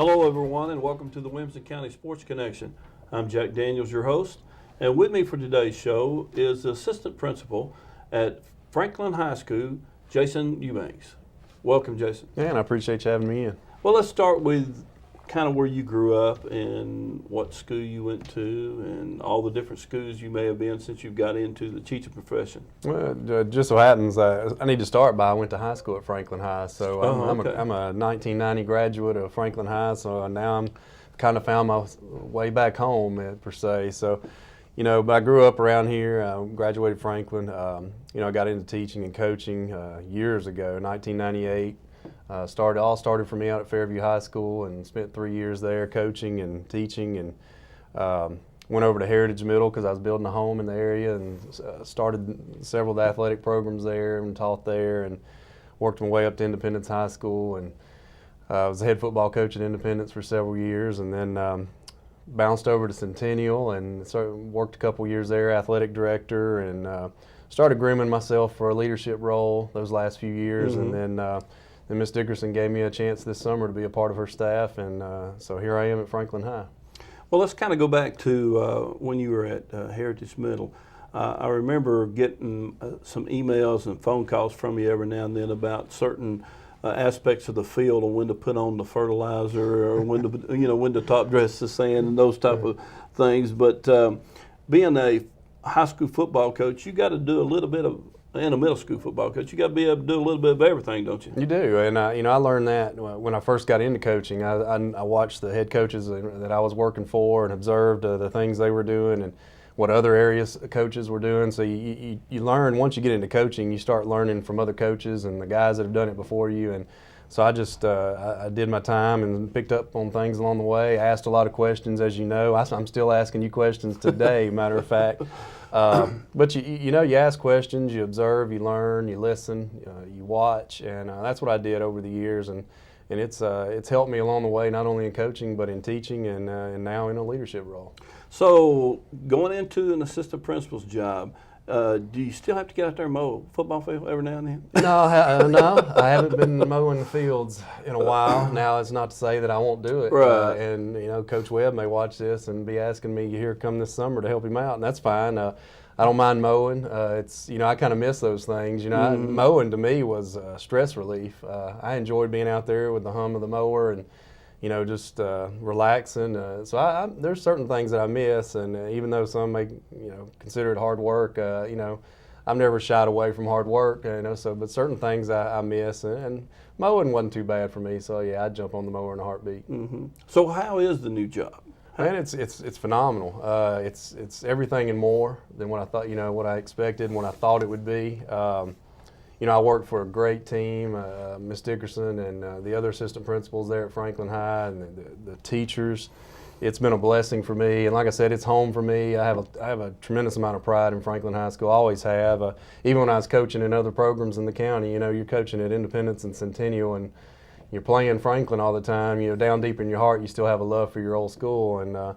Hello, everyone, and welcome to the Williamson County Sports Connection. I'm Jack Daniels, your host, and with me for today's show is the assistant principal at Franklin High School, Jason Eubanks. Welcome, Jason. Yeah, and I appreciate you having me in. Well, let's start with kind of where you grew up and what school you went to and all the different schools you may have been since you got into the teaching profession. Well, just so happens I need to start by I went to high school at Franklin High, so I'm okay. a 1990 graduate of Franklin High, so now I'm kind of found my way back home per se. So, but I grew up around here. I graduated Franklin. I got into teaching and coaching years ago, 1998. Started for me out at Fairview High School and spent 3 years there coaching and teaching, and went over to Heritage Middle because I was building a home in the area, and started several of the athletic programs there and taught there, and worked my way up to Independence High School, and was the head football coach at Independence for several years, and then bounced over to Centennial and worked a couple years there, athletic director, and started grooming myself for a leadership role those last few years, and then Miss Dickerson gave me a chance this summer to be a part of her staff, and so here I am at Franklin High. Well, let's kind of go back to when you were at Heritage Middle. I remember getting some emails and phone calls from you every now and then about certain aspects of the field, and when to put on the fertilizer, or when to top dress the sand, and those type of things. But being a high school football coach, you got to do a little bit of. And a middle school football coach, you got to be able to do a little bit of everything, don't you? You do, and I learned that when I first got into coaching. I watched the head coaches that I was working for and observed the things they were doing and what other areas coaches were doing. So you learn, once you get into coaching, you start learning from other coaches and the guys that have done it before you. And so I just I did my time and picked up on things along the way. Asked a lot of questions, as you know. I'm still asking you questions today, matter of fact. But you ask questions, you observe, you learn, you listen, you watch, and that's what I did over the years, and it's helped me along the way, not only in coaching but in teaching and now in a leadership role. So going into an assistant principal's job, do you still have to get out there and mow a football field every now and then? No, I haven't been mowing the fields in a while. Now, it's not to say that I won't do it. Right. And Coach Webb may watch this and be asking me here come this summer to help him out, and that's fine. I don't mind mowing. I kind of miss those things. Mowing to me was stress relief. I enjoyed being out there with the hum of the mower and just relaxing. So there's certain things that I miss, and even though some may, consider it hard work, I've never shied away from hard work, but certain things I miss, and mowing wasn't too bad for me, so yeah, I'd jump on the mower in a heartbeat. Mm-hmm. So how is the new job? Man, it's phenomenal. It's everything and more than what I thought, what I expected and what I thought it would be. I worked for a great team, Miss Dickerson and the other assistant principals there at Franklin High, and the teachers. It's been a blessing for me, and like I said, it's home for me. I have a tremendous amount of pride in Franklin High School. I always have. Even when I was coaching in other programs in the county, you're coaching at Independence and Centennial, and you're playing Franklin all the time. Down deep in your heart, you still have a love for your old school, and.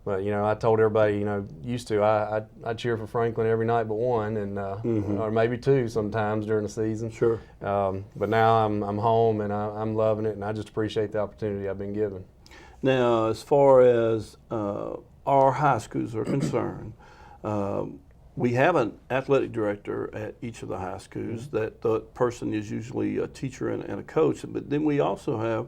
But I told everybody, used to I cheer for Franklin every night but one, and or maybe two sometimes during the season. Sure. But now I'm home and I'm loving it, and I just appreciate the opportunity I've been given. Now, as far as our high schools are concerned, we have an athletic director at each of the high schools. That the person is usually a teacher and a coach, but then we also have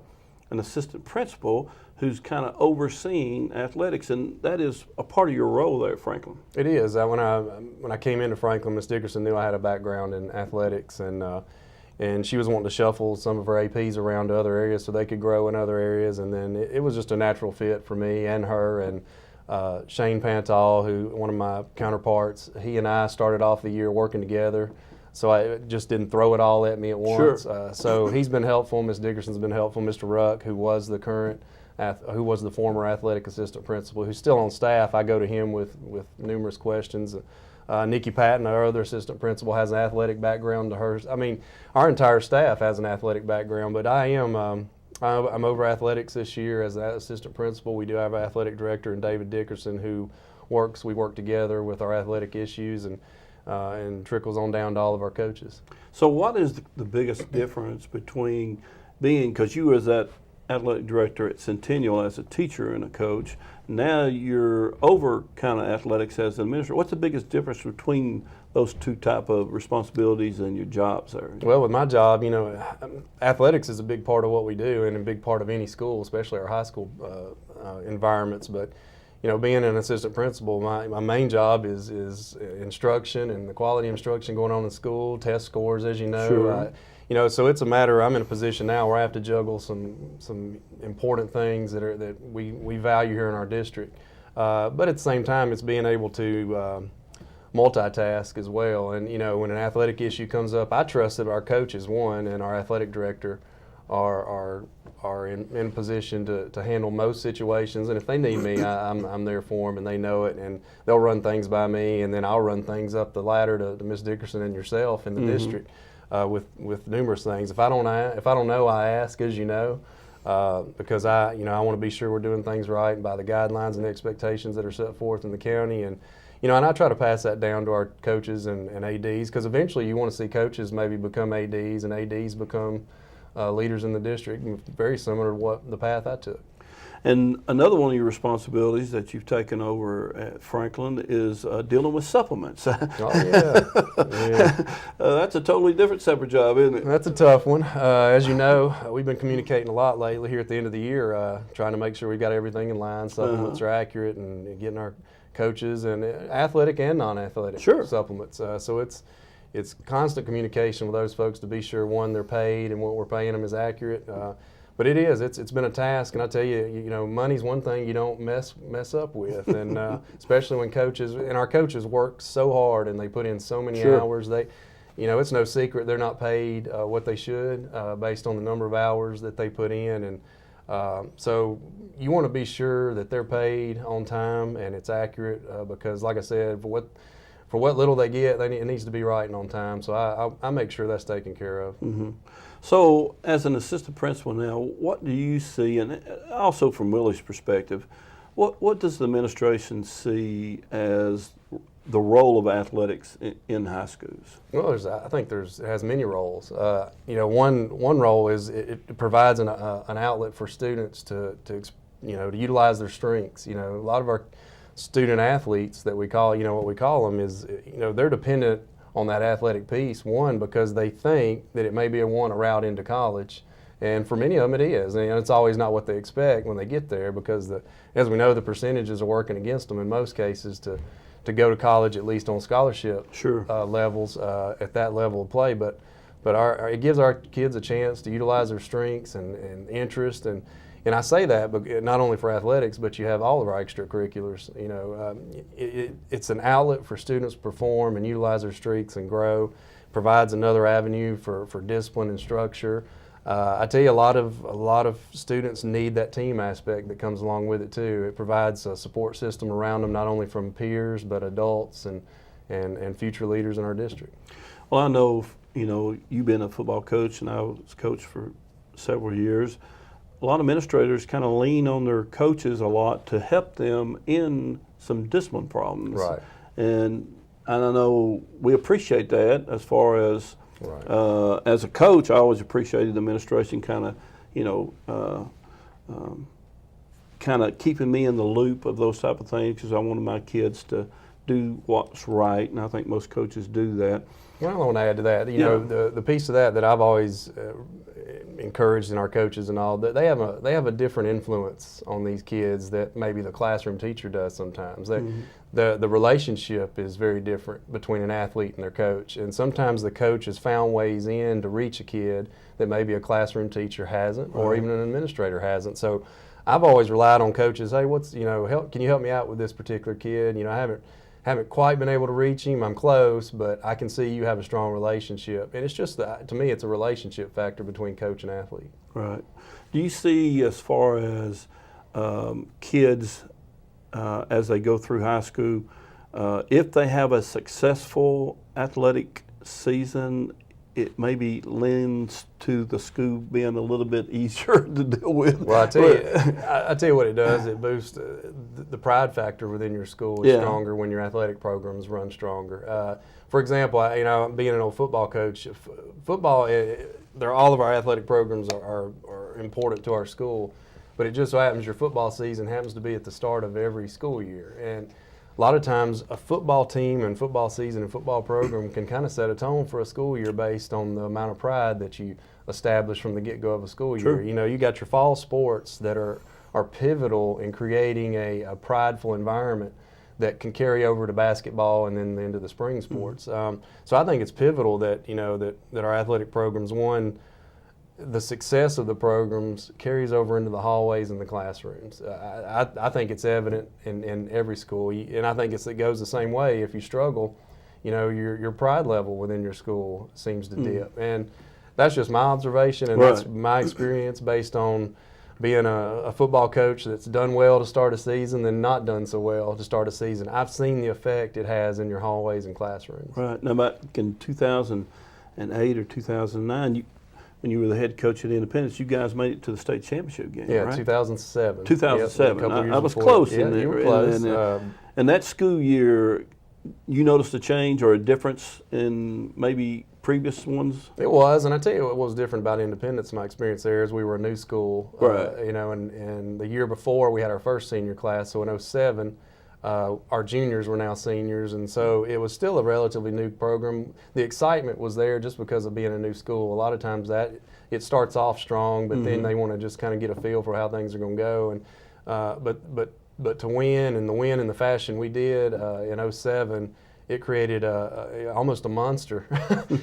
an assistant principal who's kind of overseeing athletics, and that is a part of your role there at Franklin. It is. When I came into Franklin, Ms. Dickerson knew I had a background in athletics, and she was wanting to shuffle some of her APs around to other areas so they could grow in other areas, and then it was just a natural fit for me and her. And Shane Pantal, one of my counterparts, he and I started off the year working together. So I just didn't throw it all at me at once. Sure. So he's been helpful. Ms. Dickerson's been helpful. Mr. Ruck, who was the former athletic assistant principal, who's still on staff, I go to him with numerous questions. Nikki Patton, our other assistant principal, has an athletic background to hers. I mean, our entire staff has an athletic background, but I'm over athletics this year as an assistant principal. We do have an athletic director in David Dickerson we work together with our athletic issues, and trickles on down to all of our coaches. So what is the biggest difference between being, because you as that athletic director at Centennial as a teacher and a coach. Now you're over kind of athletics as an administrator. What's the biggest difference between those two type of responsibilities and your jobs there? Well, with my job, athletics is a big part of what we do and a big part of any school, especially our high school environments. But being an assistant principal, my main job is instruction and the quality instruction going on in school, test scores, as you know. Sure. So it's a matter. I'm in a position now where I have to juggle some important things that we value here in our district. But at the same time, it's being able to multitask as well. And when an athletic issue comes up, I trust that our coaches, and our athletic director are in a position to handle most situations. And if they need me, I'm there for them, and they know it, and they'll run things by me, and then I'll run things up the ladder to Ms. Dickerson and yourself in the district with numerous things. If I don't know, I ask, as you know, because I want to be sure we're doing things right and by the guidelines and expectations that are set forth in the county. And and I try to pass that down to our coaches and ADs, because eventually you want to see coaches maybe become ADs and ADs become leaders in the district, very similar to what the path I took. And another one of your responsibilities that you've taken over at Franklin is dealing with supplements. Oh, yeah. That's a totally different separate job, isn't it? That's a tough one. As you know, we've been communicating a lot lately here at the end of the year, trying to make sure we've got everything in line, supplements are accurate, and getting our coaches and athletic and non-athletic supplements. So it's constant communication with those folks to be sure, one, they're paid and what we're paying them is accurate. But it's been a task, and I tell you, money's one thing you don't mess up with, and especially when our coaches work so hard and they put in so many hours. It's no secret they're not paid what they should based on the number of hours that they put in, and so you want to be sure that they're paid on time and it's accurate because, like I said, for what little they get, it needs to be right and on time. So I make sure that's taken care of. Mm-hmm. So, as an assistant principal now, what do you see, and also from Willie's perspective, what does the administration see as the role of athletics in high schools? Well, I think it has many roles. One role is it provides an outlet for students to utilize their strengths. A lot of our student athletes that we call, what we call them is, they're dependent on that athletic piece, one, because they think that it may be a route into college, and for many of them it is. And it's always not what they expect when they get there, because as we know, the percentages are working against them in most cases to go to college, at least on scholarship levels at that level of play. But it gives our kids a chance to utilize their strengths and interest, and I say that, but not only for athletics, but you have all of our extracurriculars. It's an outlet for students to perform and utilize their strengths and grow. Provides another avenue for discipline and structure. I tell you, a lot of students need that team aspect that comes along with it too. It provides a support system around them, not only from peers, but adults and future leaders in our district. Well, I know, you've been a football coach, and I was coach for several years. A lot of administrators kind of lean on their coaches a lot to help them in some discipline problems. Right. And I know we appreciate that as far as as a coach, I always appreciated the administration kind of keeping me in the loop of those type of things, because I wanted my kids to do what's right, and I think most coaches do that. Well, I want to add to that. The piece of that I've always encouraged in our coaches and all, that they have a different influence on these kids that maybe the classroom teacher does sometimes. The relationship is very different between an athlete and their coach, and sometimes the coach has found ways in to reach a kid that maybe a classroom teacher hasn't, or even an administrator hasn't. So I've always relied on coaches. Hey, can you help me out with this particular kid? I haven't quite been able to reach him. I'm close, but I can see you have a strong relationship. And it's just that, to me, it's a relationship factor between coach and athlete. Right. Do you see, as far as kids as they go through high school, if they have a successful athletic season, it maybe lends to the school being a little bit easier to deal with? Well, I tell you what it does. It boosts the pride factor within your school is stronger when your athletic programs run stronger. For example, being an old football coach, football, all of our athletic programs are are important to our school. But it just so happens your football season happens to be at the start of every school year. And a lot of times a football team and football season and football program can kind of set a tone for a school year based on the amount of pride that you establish from the get-go of a school year. Sure. You know, you got your fall sports that are pivotal in creating a prideful environment that can carry over to basketball and then into the spring sports. So I think it's pivotal that, you know, that our athletic programs, one, the success of the programs carries over into the hallways and the classrooms. I think it's evident in every school, and I think it goes the same way. If you struggle, you know, your pride level within your school seems to dip. And that's just my observation, and that's my experience based on being a football coach that's done well to start a season and not done so well to start a season. I've seen the effect it has in your hallways and classrooms. Right. Now, back in 2008 or 2009, when you were the head coach at Independence, you guys made it to the state championship game, Yeah, right? 2007. 2007. Yep, I was before. close Yeah, in there. you were close. And that school year, you noticed a change or a difference in maybe previous ones? It was, and I tell you what was different about Independence, my experience there is we were a new school. Right. You know, and the year before we had our first senior class, so in 2007, our juniors were now seniors, and so it was still a relatively new program. The excitement was there just because of being a new school. A lot of times that it starts off strong, but then they want to just kind of get a feel for how things are going to go. And but to win and win in the fashion we did in 2007, it created almost a monster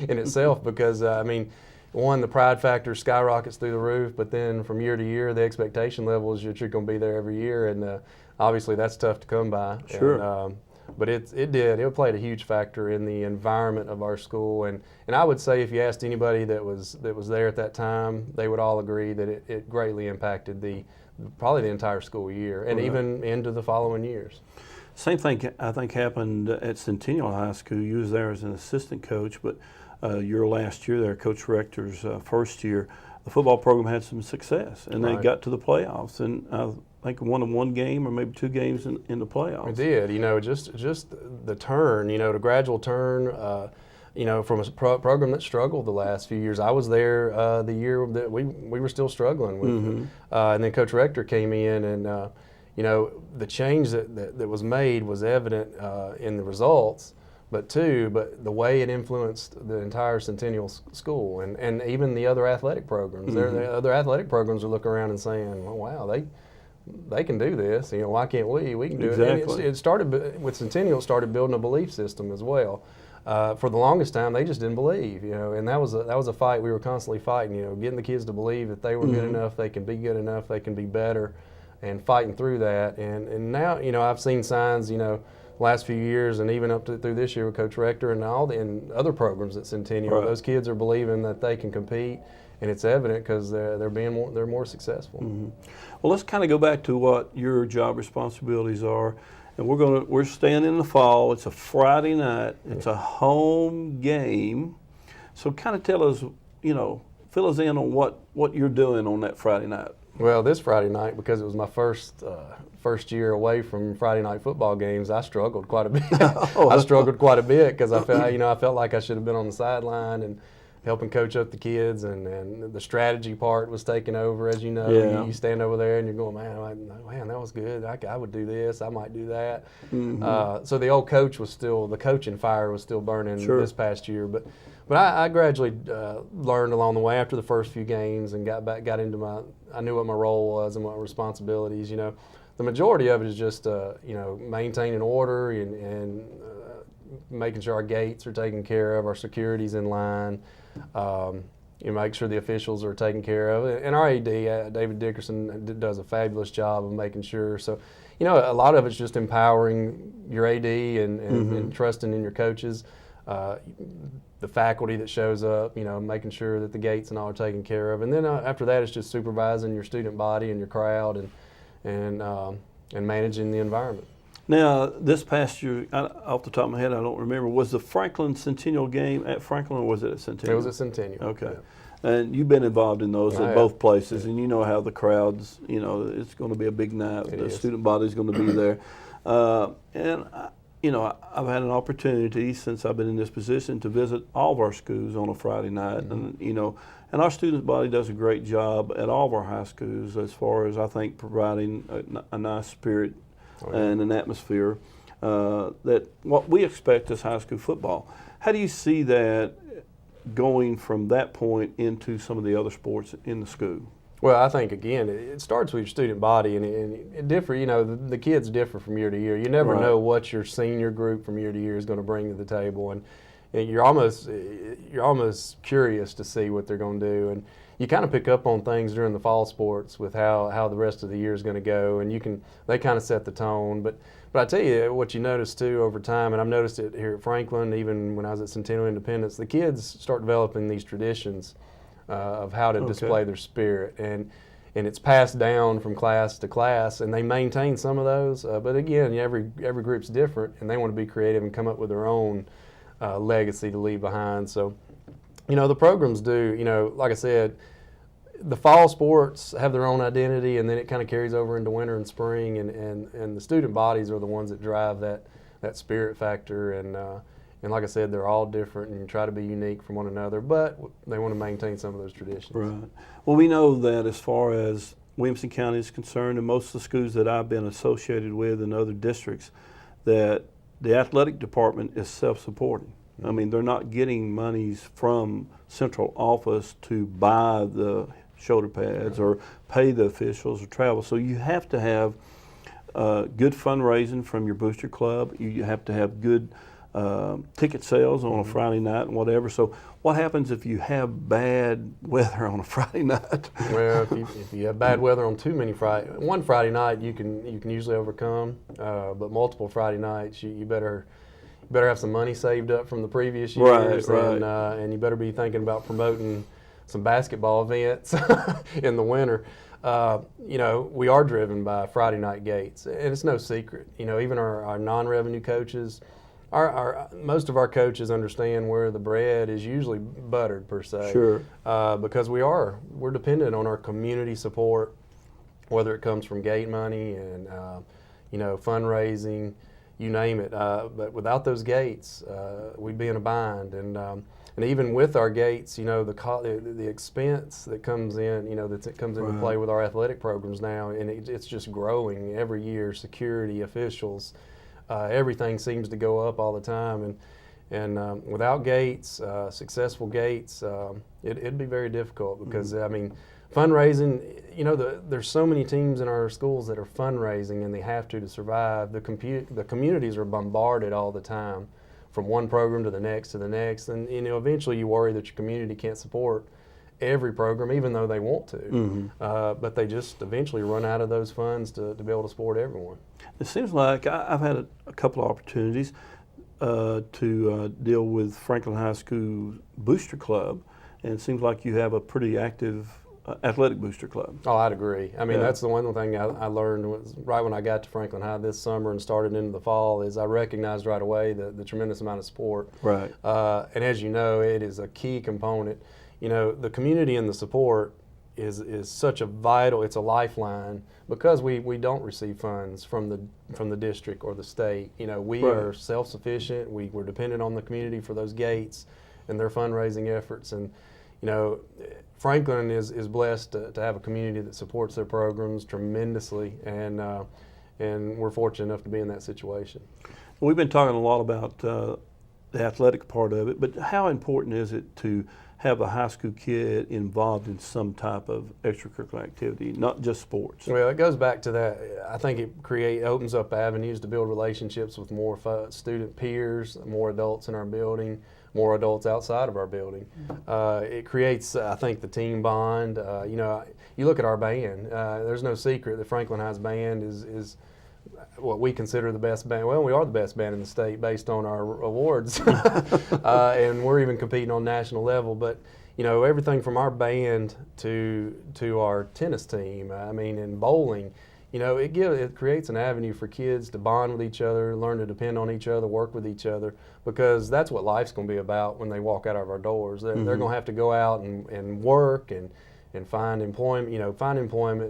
in itself because I mean, one, the pride factor skyrockets through the roof, but then from year to year, the expectation level is that you're going to be there every year, and obviously that's tough to come by. Sure. And, but it played a huge factor in the environment of our school, and I would say if you asked anybody that was there at that time, they would all agree that it greatly impacted probably the entire school year and even into the following years. Same thing I think happened at Centennial High School. You was there as an assistant coach, but your last year there, Coach Rector's first year, the football program had some success, and they got to the playoffs, and I think won one game or maybe two games in the playoffs. It did, you know, just the turn, you know, the gradual turn, you know, from a program that struggled the last few years. I was there the year that we were still struggling with, and then Coach Rector came in, and you know, the change that was made was evident in the results, but the way it influenced the entire Centennial school and even the other athletic programs. The other athletic programs are looking around and saying, well, wow, they can do this. You know, why can't we? We can do it. And it started with Centennial. Started building a belief system as well. For the longest time, they just didn't believe. You know, and that was a fight we were constantly fighting. You know, getting the kids to believe that they were good enough, they can be good enough, they can be better, and fighting through that. And now, you know, I've seen signs. You know, last few years and even up through this year with Coach Rector and and other programs at Centennial, those kids are believing that they can compete. And it's evident because they're more successful. Well, let's kind of go back to what your job responsibilities are, and we're staying in the fall. It's a Friday night. It's a home game. So kind of tell us, you know, fill us in on what you're doing on that Friday night. Well, this Friday night, because it was my first year away from Friday night football games, I struggled quite a bit. I struggled quite a bit because I felt like I should have been on the sideline and helping coach up the kids, and the strategy part was taking over, as you know. Yeah. You stand over there and you're going, man, that was good. I would do this. I might do that. So the old the coaching fire was still burning this past year. But I gradually learned along the way after the first few games and got into I knew what my role was and what my responsibilities. You know, the majority of it is just you know, maintaining order and making sure our gates are taken care of, our security's in line. You make sure the officials are taken care of, and our AD, David Dickerson, does a fabulous job of making sure. So, you know, a lot of it's just empowering your AD and trusting in your coaches, the faculty that shows up, you know, making sure that the gates and all are taken care of. And then after that, it's just supervising your student body and your crowd and managing the environment. Now, this past year, off the top of my head, I don't remember, was the Franklin Centennial game at Franklin, or was it at Centennial? It was at Centennial. Okay. Yeah. And you've been involved in those at both places, and you know how the crowds, you know, it's going to be a big night. The student body's going to be there. You know, I've had an opportunity since I've been in this position to visit all of our schools on a Friday night, and, you know, And our student body does a great job at all of our high schools as far as, I think, providing a nice spirit and an atmosphere that what we expect is high school football. How do you see that going from that point into some of the other sports in the school? Well, I think, again, it starts with your student body, and it differ. You know, the kids differ from year to year. You never know what your senior group from year to year is going to bring to the table, and you're almost curious to see what they're going to do. And you kind of pick up on things during the fall sports with how the rest of the year is going to go, and they kind of set the tone. But I tell you what you notice too over time, and I've noticed it here at Franklin, even when I was at Centennial Independence, the kids start developing these traditions of how to display their spirit, and it's passed down from class to class, and they maintain some of those. But again, every group's different, and they want to be creative and come up with their own legacy to leave behind. So, the programs do. Like I said, the fall sports have their own identity, and then it kind of carries over into winter and spring, and the student bodies are the ones that drive that spirit factor. And like I said, they're all different and try to be unique from one another, but they want to maintain some of those traditions. Right. Well, we know that as far as Williamson County is concerned, and most of the schools that I've been associated with in other districts, that the athletic department is self-supporting. I mean, they're not getting monies from central office to buy the shoulder pads or pay the officials or travel. So you have to have good fundraising from your booster club. You have to have good ticket sales on a Friday night and whatever. So what happens if you have bad weather on a Friday night? Well, if you have bad weather on one Friday night, you can usually overcome. But multiple Friday nights, you better have some money saved up from the previous years, and you better be thinking about promoting some basketball events in the winter. We are driven by Friday night gates, and it's no secret. Even our non-revenue coaches, most of our coaches understand where the bread is usually buttered, per se. Sure. Because we're dependent on our community support, whether it comes from gate money and fundraising, you name it. But without those gates, we'd be in a bind. And even with our gates, the expense that comes in, that comes into play with our athletic programs now, and it's just growing every year. Security, officials. Everything seems to go up all the time, and without gates, successful gates, it'd be very difficult because fundraising. There's so many teams in our schools that are fundraising, and they have to survive. The communities are bombarded all the time, from one program to the next, and eventually you worry that your community can't support every program, even though they want to. But they just eventually run out of those funds to be able to support everyone. It seems like I've had a couple of opportunities to deal with Franklin High School Booster Club, and it seems like you have a pretty active athletic booster club. Oh, I'd agree. That's the one thing I learned was right when I got to Franklin High this summer and started into the fall is I recognized right away the tremendous amount of support. Right. And as you know, it is a key component. The community and the support is such a vital, it's a lifeline because we don't receive funds from the district or the state. We are self-sufficient. We're dependent on the community for those gates and their fundraising efforts. And Franklin is blessed to have a community that supports their programs tremendously, and we're fortunate enough to be in that situation. We've been talking a lot about the athletic part of it, but how important is it to have a high school kid involved in some type of extracurricular activity, not just sports? Well, it goes back to that. I think it opens up avenues to build relationships with more student peers, more adults in our building, more adults outside of our building. It creates, I think, the team bond. You look at our band. There's no secret that Franklin High's band is what we consider the best band. Well, we are the best band in the state based on our awards, and we're even competing on national level. But everything from our band to our tennis team, and bowling, it creates an avenue for kids to bond with each other, learn to depend on each other, work with each other, because that's what life's going to be about when they walk out of our doors. They're going to have to go out and work and find employment,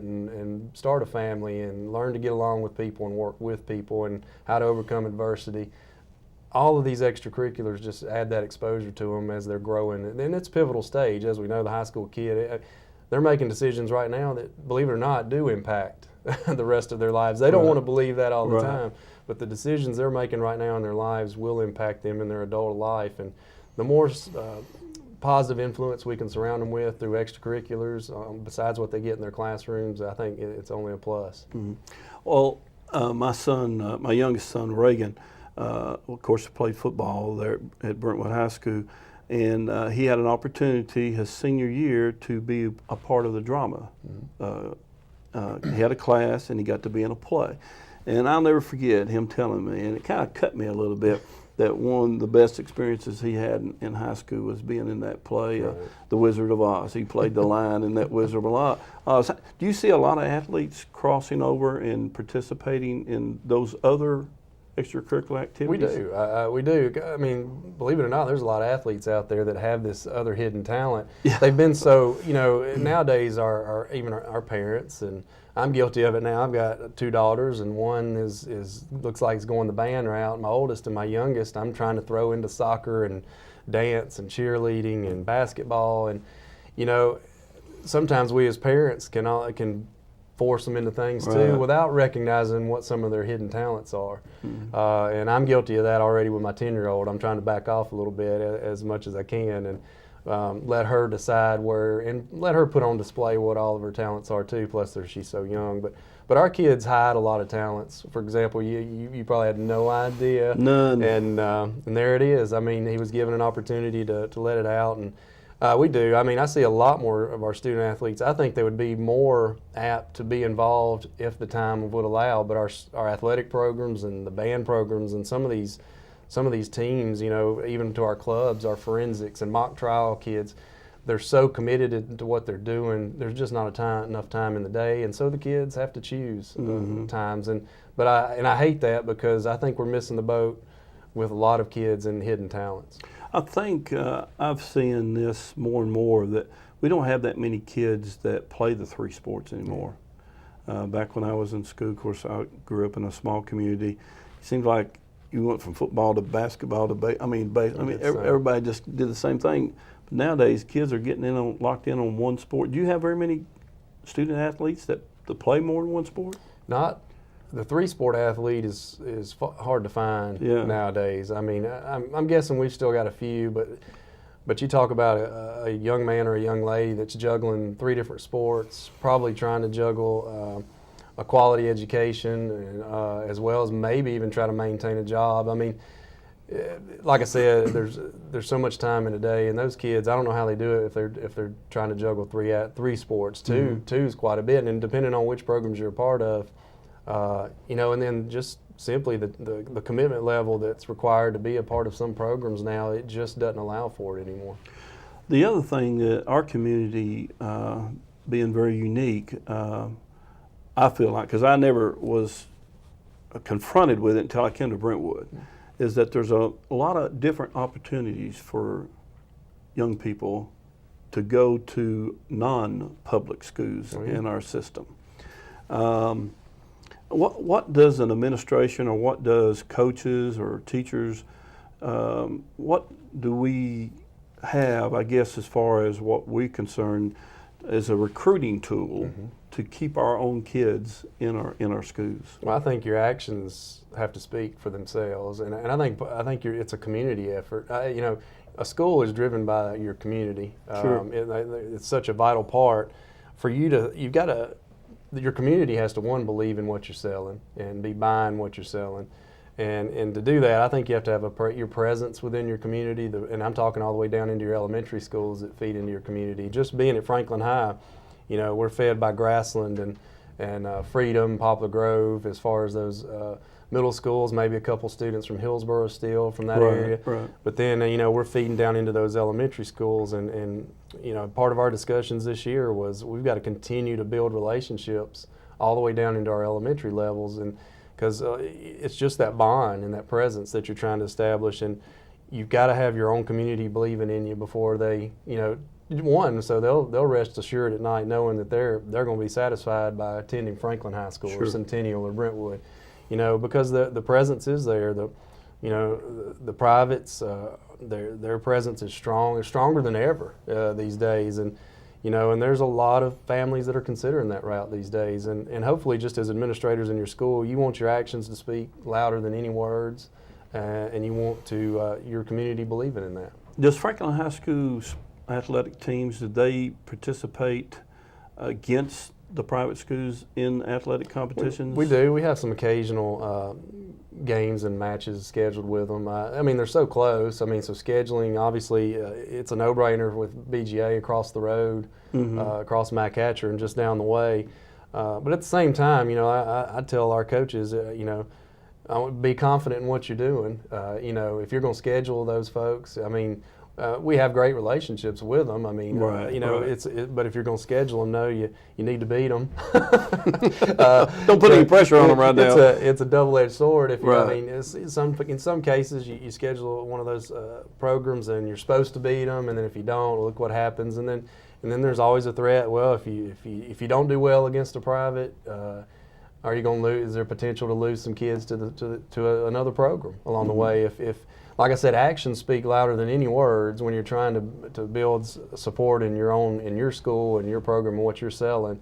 and start a family and learn to get along with people and work with people and how to overcome adversity. all of these extracurriculars just add that exposure to them as they're growing. And it's a pivotal stage. As we know, the high school kid, they're making decisions right now that, believe it or not, do impact the rest of their lives. They don't want to believe that all the time, but the decisions they're making right now in their lives will impact them in their adult life. And the more positive influence we can surround them with through extracurriculars, besides what they get in their classrooms, I think it's only a plus. Mm-hmm. Well, my son, my youngest son, Reagan, of course, played football there at Brentwood High School, and he had an opportunity his senior year to be a part of the drama. He had a class, and he got to be in a play. And I'll never forget him telling me, and it kind of cut me a little bit, that one of the best experiences he had in high school was being in that play, The Wizard of Oz. He played the lion in that Wizard of Oz. Do you see a lot of athletes crossing over and participating in those other extracurricular activities? We do. We do. I mean, believe it or not, there's a lot of athletes out there that have this other hidden talent. Yeah. They've been so, nowadays even our parents, and I'm guilty of it now. I've got 2 daughters, and one is looks like he's going the band route. My oldest and my youngest, I'm trying to throw into soccer and dance and cheerleading and basketball. And, sometimes we as parents can force them into things too without recognizing what some of their hidden talents are. Mm-hmm. And I'm guilty of that already with my 10-year-old. I'm trying to back off a little bit as much as I can and let her decide and let her put on display what all of her talents are too, plus she's so young. But our kids hide a lot of talents. For example, you probably had no idea. None. And there it is. I mean, he was given an opportunity to let it out, and we do. I mean, I see a lot more of our student athletes. I think they would be more apt to be involved if the time would allow. But our athletic programs and the band programs and some of these teams, even to our clubs, our forensics and mock trial kids, they're so committed to what they're doing. There's just not enough time in the day, and so the kids have to choose times. But I hate that because I think we're missing the boat with a lot of kids and hidden talents. I think I've seen this more and more, that we don't have that many kids that play the 3 sports anymore. Back when I was in school, of course, I grew up in a small community. It seemed like you went from football to basketball to everybody just did the same thing. But nowadays, kids are getting locked in on one sport. Do you have very many student athletes that play more than one sport? Not. The 3-sport athlete is hard to find nowadays. I mean, I'm guessing we've still got a few, but you talk about a young man or a young lady that's juggling 3 different sports, probably trying to juggle a quality education, and, as well as maybe even try to maintain a job. I mean, like I said, there's so much time in a day, and those kids, I don't know how they do it if they're trying to juggle 3 sports. Two is quite a bit, and depending on which programs you're a part of. And then just simply the commitment level that's required to be a part of some programs now, it just doesn't allow for it anymore. The other thing that our community, being very unique, I feel like, because I never was confronted with it until I came to Brentwood, is that there's a lot of different opportunities for young people to go to non-public schools in our system. What does an administration, or what does coaches or teachers, what do we have, I guess, as far as what we're concerned, as a recruiting tool to keep our own kids in our schools? Well, I think your actions have to speak for themselves, and I think it's a community effort. A school is driven by your community. Sure. It's such a vital part for you your community has to, one, believe in what you're selling and be buying what you're selling. And to do that, I think you have to have your presence within your community, and I'm talking all the way down into your elementary schools that feed into your community. Just being at Franklin High, we're fed by Grassland and Freedom, Poplar Grove, as far as those middle schools, maybe a couple students from Hillsborough still from that area. Right. But then, we're feeding down into those elementary schools, and part of our discussions this year was we've got to continue to build relationships all the way down into our elementary levels, and because it's just that bond and that presence that you're trying to establish, and you've got to have your own community believing in you before they, so they'll rest assured at night knowing that they're going to be satisfied by attending Franklin High School or Centennial or Brentwood, because the presence is there. you know, the privates, their presence is strong, stronger than ever these days, and you know, and there's a lot of families that are considering that route these days, and hopefully, just as administrators in your school, you want your actions to speak louder than any words, and you want to your community believing in that. Does Franklin High School's athletic teams, do they participate against the private schools in athletic competitions? We do. We have some occasional games and matches scheduled with them. I mean, they're so close. I mean, so scheduling, obviously, it's a no-brainer with BGA across the road, across McHatcher and just down the way. But at the same time, you know, I tell our coaches, you know, I would be confident in what you're doing. You know, if you're going to schedule those folks, I mean, we have great relationships with them. I mean, you know, but if you're going to schedule them, no, you need to beat them. Don't put any pressure on them right now. It's a double-edged sword. If you, I mean, in some cases, you schedule one of those programs and you're supposed to beat them, and then if you don't, look what happens. And then there's always a threat. Well, if you don't do well against a private, are you going to lose? Is there potential to lose some kids to another program along the way? If like I said, actions speak louder than any words when you're trying to build support in your school and your program and what you're selling.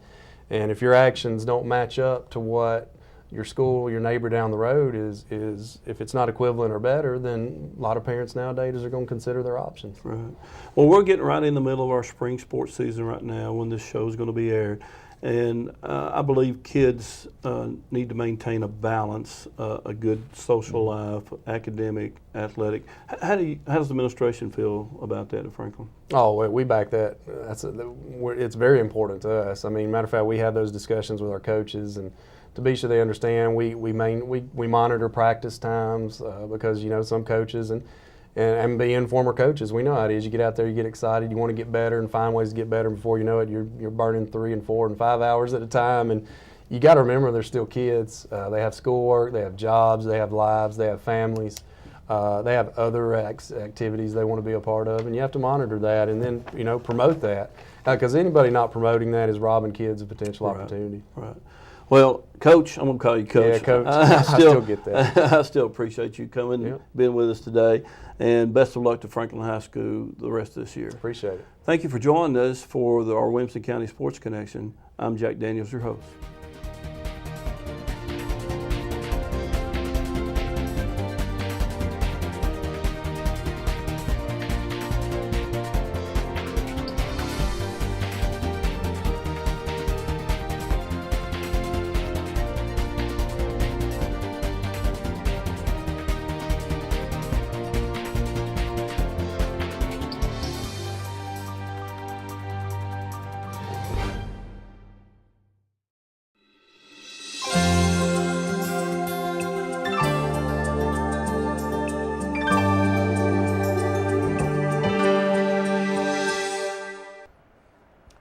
And if your actions don't match up to what your school, your neighbor down the road is if it's not equivalent or better, then a lot of parents nowadays are going to consider their options. Right. Well, we're getting right in the middle of our spring sports season right now when this show is going to be aired. And I believe kids need to maintain a balance, a good social life, academic, athletic. How does the administration feel about that at Franklin? Oh, well, we back that. It's very important to us. I mean, matter of fact, we have those discussions with our coaches, and to be sure they understand, we monitor practice times because, you know, some coaches and being former coaches, we know how it is. You get out there, you get excited, you want to get better and find ways to get better. Before you know it, you're burning 3 and 4 and 5 hours at a time. And you got to remember, they're still kids. They have schoolwork, they have jobs, they have lives, they have families, they have other activities they want to be a part of, and you have to monitor that and then, you know, promote that. Because anybody not promoting that is robbing kids of potential opportunity. Right. Well, Coach, I'm going to call you Coach. Yeah, Coach. I still get that. I still appreciate you coming, being with us today, and best of luck to Franklin High School the rest of this year. Appreciate it. Thank you for joining us for our Williamson County Sports Connection. I'm Jack Daniels, your host.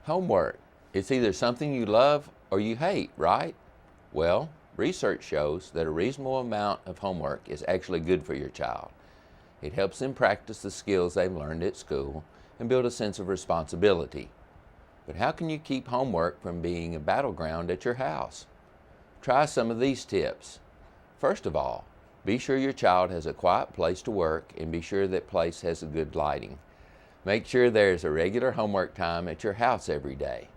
Homework. It's either something you love or you hate, right? Well, research shows that a reasonable amount of homework is actually good for your child. It helps them practice the skills they've learned at school and build a sense of responsibility. But how can you keep homework from being a battleground at your house? Try some of these tips. First of all, be sure your child has a quiet place to work and be sure that place has a good lighting. Make sure there's a regular homework time at your house every day.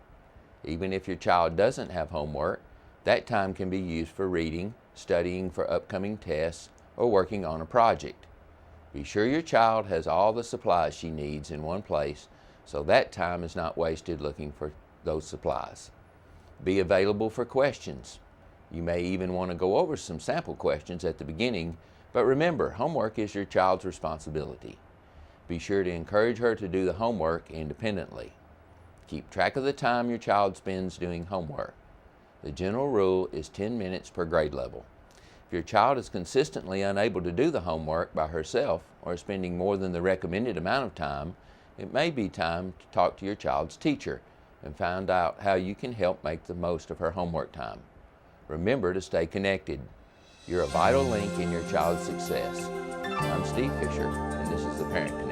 Even if your child doesn't have homework, that time can be used for reading, studying for upcoming tests, or working on a project. Be sure your child has all the supplies she needs in one place so that time is not wasted looking for those supplies. Be available for questions. You may even want to go over some sample questions at the beginning, but remember, homework is your child's responsibility. Be sure to encourage her to do the homework independently. Keep track of the time your child spends doing homework. The general rule is 10 minutes per grade level. If your child is consistently unable to do the homework by herself or spending more than the recommended amount of time, it may be time to talk to your child's teacher and find out how you can help make the most of her homework time. Remember to stay connected. You're a vital link in your child's success. I'm Steve Fisher, and this is the Parent Connection.